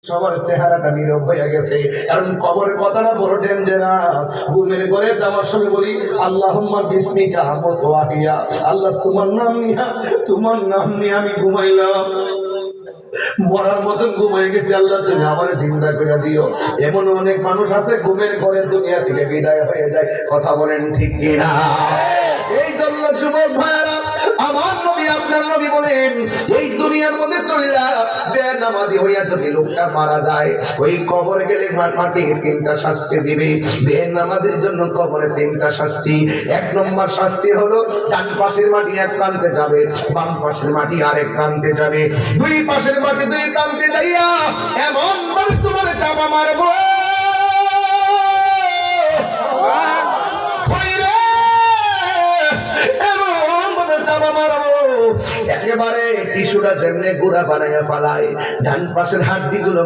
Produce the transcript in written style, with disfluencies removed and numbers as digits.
সবার চেহারাটা নীরব হয়ে গেছে, কারণ কবরের কথাটা বড় ডেঞ্জারাস। ঘুমের ঘরে যাওয়ার সময় বলি আল্লাহুম্মা বিসমিকা আমুতু ওয়া আহইয়া, আল্লাহ তোমার নাম নিয়ে আমি ঘুমাইলাম, মরার মতন ঘুমাই গেছি, আল্লাহ তুমি আমার জিন্দা করে দিও। এমন অনেক মানুষ আছে ঘুমের ঘরে দুনিয়া থেকে বিদায় হয়ে যায়। কথা বলেন ঠিক কিনা? এই জন্য যুবক ভাইরা, আমার নবী আপনার নবী বলেন, এই দুনিয়ার মধ্যে চইলা বেনামাজি হইয়া যদি লোকটা মারা যায়, ওই কবরে গেলে মাটির তিনটা শাস্তি দিবে। বেনামাজির জন্য কবরে তিনটা শাস্তি। এক নম্বর শাস্তি হলো ডান পাশের মাটি এক প্রান্তে যাবে, বাম পাশের মাটি আরেক প্রান্তে যাবে। দুই পাশের মাটি দুই প্রান্তে যাইয়া এমন ভাবে তোমার চাপা মারবো, একেবারে টিস্যুটা যেমনে গুড়া বানাইয়া পালায়, ডান পাশের হাড্ডি গুলো